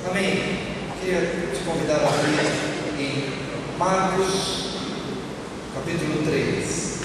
Amém. Queria te convidar a abrir em Marcos, capítulo 3.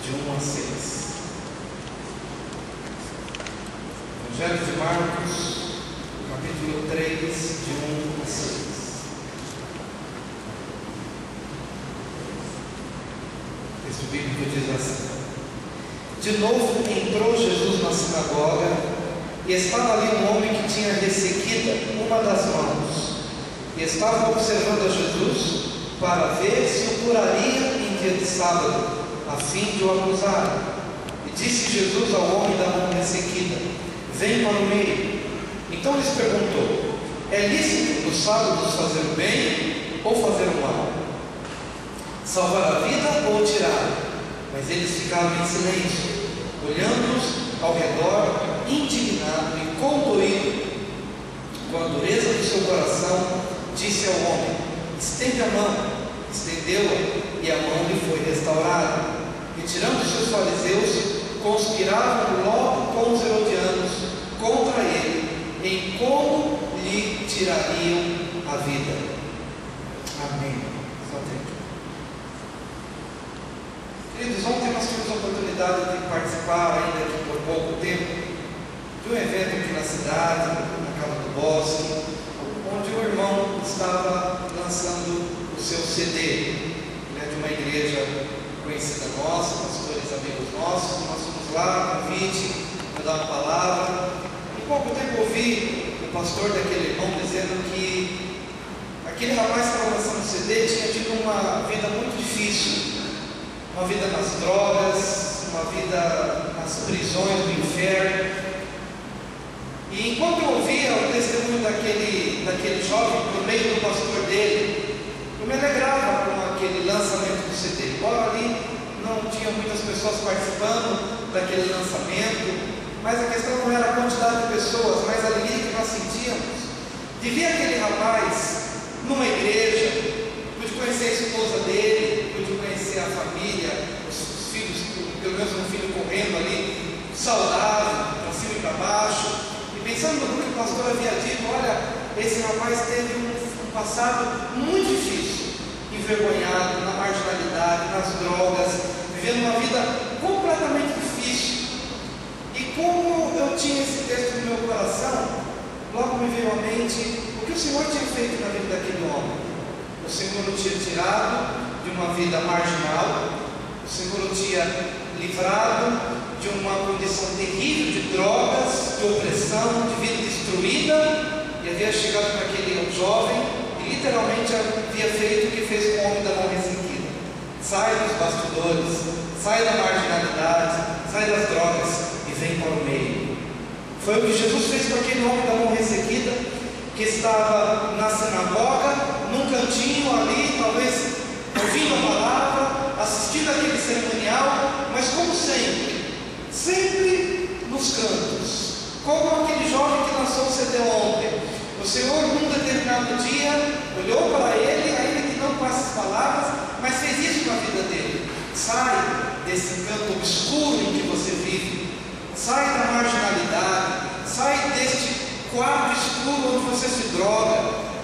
De 1 a 6. Evangelho de Marcos, capítulo 3, de 1 a 6. O texto bíblico diz assim: De novo entrou Jesus na sinagoga, e estava ali um homem que tinha ressequida uma das mãos, e estava observando a Jesus para ver se o curaria em dia de sábado, a fim de o acusar. E disse Jesus ao homem da mão ressequida: Vem para o meio. Então lhes perguntou: É lícito nos sábados fazer o bem ou fazer o mal? Salvar a vida ou tirar? Mas eles ficaram em silêncio, olhando-nos ao redor, indignado e condoído. Com a dureza do seu coração, disse ao homem: Estende a mão. Estendeu-a, e a mão lhe foi restaurada. Retirando-se os fariseus, conspiravam logo com os herodianos contra ele, em como lhe tirariam a vida. Amém. Só tem. Queridos, ontem nós tivemos a oportunidade de participar, ainda aqui por pouco tempo, de um evento aqui na cidade, na Casa do Bosque, onde o irmão estava lançando o seu CD, de uma igreja conhecida nossa, pastores amigos nossos. Nós fomos lá, convite, para dar uma palavra. Em pouco tempo ouvi o pastor daquele irmão dizendo que aquele rapaz que estava lançando o CD tinha tido uma vida muito difícil. Uma vida nas drogas, uma vida nas prisões do inferno. E enquanto eu ouvia o testemunho daquele jovem por meio do pastor dele, eu me alegrava com aquele lançamento do CD. Embora ali não tinha muitas pessoas participando daquele lançamento, mas a questão não era a quantidade de pessoas, mas a alegria que nós sentíamos de ver aquele rapaz numa igreja. Pude conhecer a esposa dele, pude conhecer a família, os filhos, pelo menos um filho correndo ali, saudável, para cima e para baixo, e pensando no que o pastor havia dito: olha, esse rapaz teve um passado muito difícil, envergonhado, na marginalidade, nas drogas, vivendo uma vida completamente difícil. E como eu tinha esse texto no meu coração, logo me veio à mente o que o Senhor tinha feito na vida daquele homem. O Senhor o tinha tirado de uma vida marginal, o Senhor o tinha livrado de uma condição terrível de drogas, de opressão, de vida destruída, e havia chegado para aquele jovem e literalmente havia feito o que fez com o homem da mão ressequida: sai dos bastidores, sai da marginalidade, sai das drogas e vem para o meio. Foi o que Jesus fez com aquele homem da mão ressequida, que estava na sinagoga, num cantinho ali, talvez ouvindo a palavra, assistindo aquele cerimonial, mas como sempre nos cantos, como aquele jovem que lançou o CD ontem. O Senhor, num determinado dia, olhou para ele, ainda que não com essas palavras, mas fez isso na vida dele: sai desse canto obscuro em que você vive, sai da marginalidade, sai deste quarto escuro onde você se droga,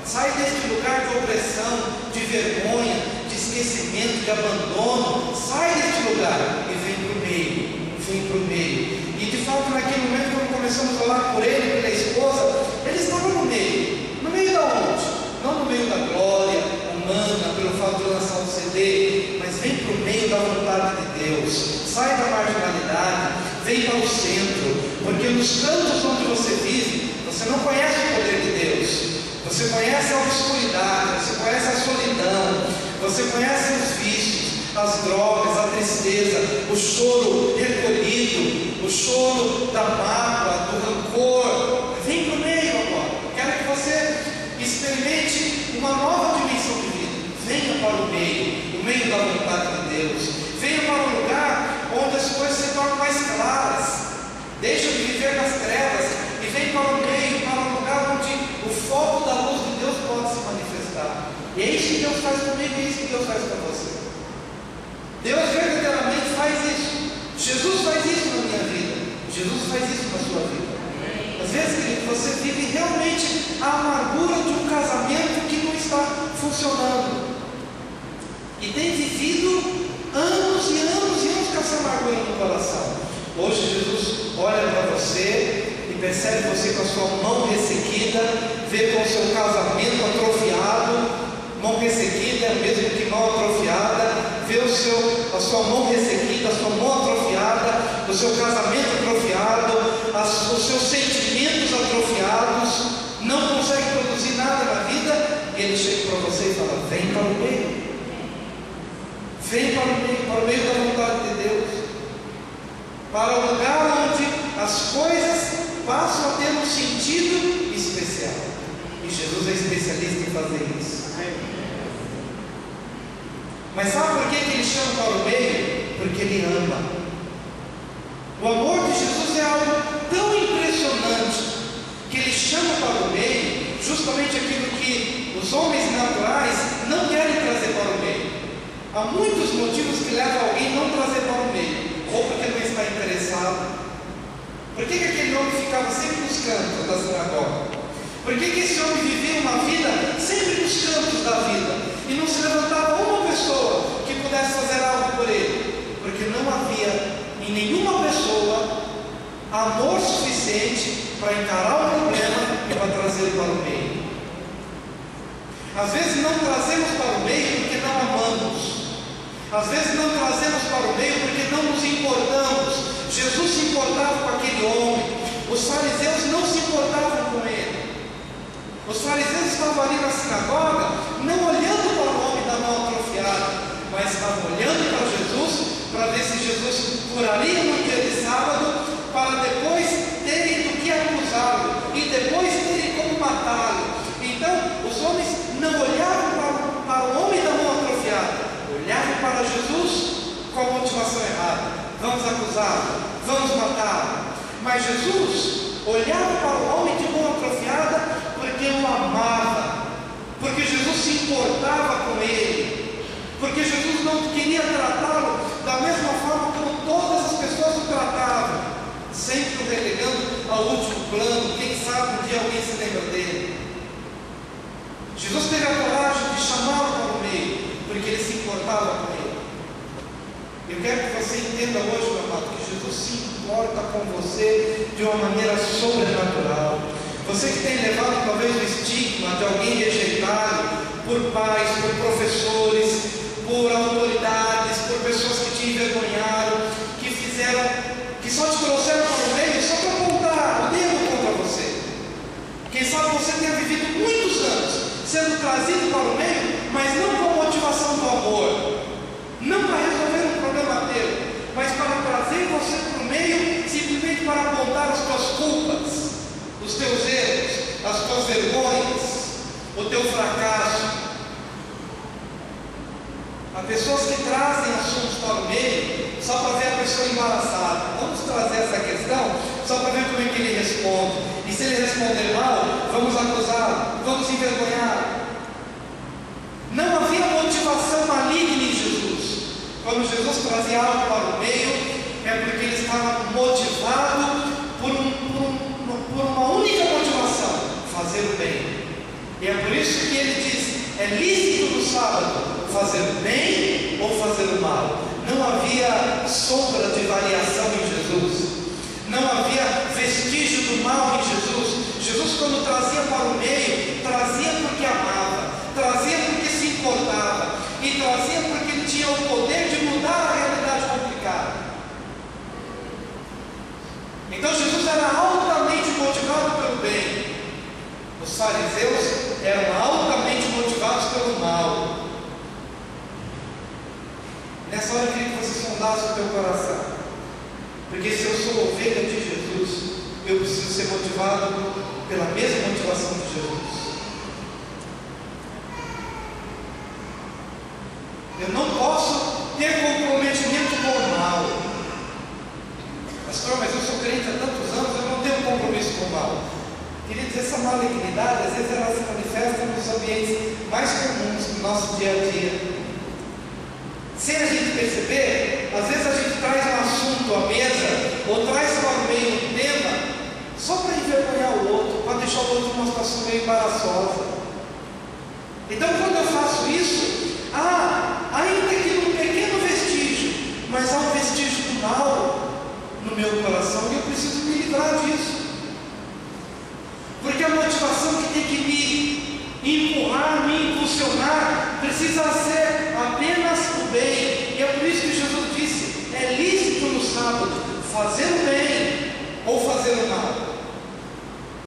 sai deste lugar de opressão, de vergonha, de esquecimento, de abandono. Sai deste lugar e vem para o meio, vem para o meio. E de fato, naquele momento, quando começamos a orar por ele, pela esposa, ele estava no meio. No meio da onde? Não no meio da glória humana, pelo fato de lançar um CD, mas vem para o meio da vontade de Deus. Sai da marginalidade, vem para o centro, porque nos cantos onde você vive, você não conhece o poder de Deus. Você conhece a obscuridade, você conhece a solidão, você conhece os vícios, as drogas, a tristeza, o choro recolhido, o choro da mágoa, do rancor. Vem para o meio agora. Quero que você experimente uma nova dimensão de vida. Venha para o meio da vontade de Deus. Venha para um lugar onde as coisas se tornam mais claras. Deixa de viver nas trevas e vem para o meio, para um lugar onde o foco da luz de Deus pode se manifestar. E é isso que Deus faz comigo, e é isso que Deus faz com você. Deus verdadeiramente faz isso. Jesus faz isso na minha vida. Jesus faz sua vida. Às vezes, querido, você vive realmente a amargura de um casamento que não está funcionando. E tem vivido anos e anos e anos com essa amargura no coração. Hoje Jesus olha para você e percebe você com a sua mão ressequida, vê com o seu casamento atrofiado. Mão ressequida, mesmo que mão atrofiada, vê a sua mão ressequida, a sua mão atrofiada, o seu casamento atrofiado, os seus sentimentos atrofiados, não consegue produzir nada na vida, e ele chega para você e fala: vem para o meio, vem para o meio da vontade de Deus, para o lugar onde as coisas passam a ter um sentido especial. E Jesus é especialista em fazer isso. Mas sabe por que ele chama para o meio? Porque ele ama. O amor de Jesus é algo tão impressionante que ele chama para o meio justamente aquilo que os homens naturais não querem trazer para o meio. Há muitos motivos que levam alguém a não trazer para o meio, ou porque não está interessado. Por que aquele homem ficava sempre nos cantos da sinagoga? Por que esse homem vivia uma vida sempre nos cantos da vida e não se levantava uma pessoa que pudesse fazer algo por ele? Porque não havia em nenhuma pessoa amor suficiente para encarar o problema e para trazê-lo para o meio. Às vezes não trazemos para o meio porque não amamos. Às vezes não trazemos para o meio porque não nos importamos. Jesus se importava com aquele homem. Os fariseus não se importavam com ele. Os fariseus estavam ali na sinagoga, não olhando para o homem da mão atrofiada, mas estavam olhando para Jesus, para ver se Jesus curaria no dia de sábado, para depois terem do que acusá-lo, e depois terem como matá-lo. Então, os homens não olhavam para o homem da mão atrofiada, olhavam para Jesus com a motivação errada: vamos acusá-lo, vamos matá-lo. Mas Jesus olhava para o homem de mão atrofiada porque o amava, porque Jesus se importava com ele, porque Jesus não queria tratá-lo da mesma forma como todas as pessoas o tratavam, sempre o relegando ao último plano. Quem sabe um dia alguém se lembra dele. Jesus teve a coragem de chamá-lo para o meio, porque ele se importava com ele. Eu quero que você entenda hoje, meu amado, que Jesus se importa com você de uma maneira sobrenatural. Você que tem levado talvez o estigma de alguém rejeitado por pais, por professores, por autoridades, por pessoas que te envergonharam, que só te trouxeram para o meio só para apontar o dedo contra você. Quem sabe você tenha vivido muitos anos sendo trazido para o meio, mas não com a motivação do amor, não para resolver um problema teu, mas para trazer você para o meio simplesmente para apontar as tuas culpas, os teus erros, as tuas vergonhas, o teu fracasso. Há pessoas que trazem assuntos para o meio só para ver a pessoa embaraçada. Vamos trazer essa questão só para ver como é que ele responde. E se ele responder mal, vamos acusá-lo, vamos envergonhá-lo. Não havia motivação maligna em Jesus. Quando Jesus trazia algo para o meio, é porque ele estava motivado por uma única motivação: fazer o bem. E é por isso que ele diz: é lícito no sábado fazer o bem ou fazer o mal. Não havia sombra de variação em Jesus, não havia vestígio do mal em Jesus. Jesus, quando trazia para o meio, trazia porque amava, trazia porque se importava, e trazia porque ele tinha o poder de mudar a realidade complicada. Então Jesus era altamente motivado pelo bem. Os fariseus eram altamente motivados pelo mal. Nessa hora eu queria que você sondasse o teu coração, porque se eu sou ovelha de Jesus, eu preciso ser motivado pela mesma motivação de Jesus. Eu não posso ter comprometimento com o mal. Pastor, mas eu sou crente há tantos anos, eu não tenho compromisso com o mal. Queridos, essa malignidade, às vezes ela se manifesta nos ambientes mais comuns do nosso dia a dia. Sem a gente perceber, às vezes a gente traz um assunto à mesa, ou traz para o meio um tema, estou numa situação meio embaraçosa. Então, quando eu faço isso, ainda que num pequeno vestígio, mas há um vestígio do mal no meu coração, e eu preciso me livrar disso. Porque a motivação que tem que me empurrar, me impulsionar, precisa ser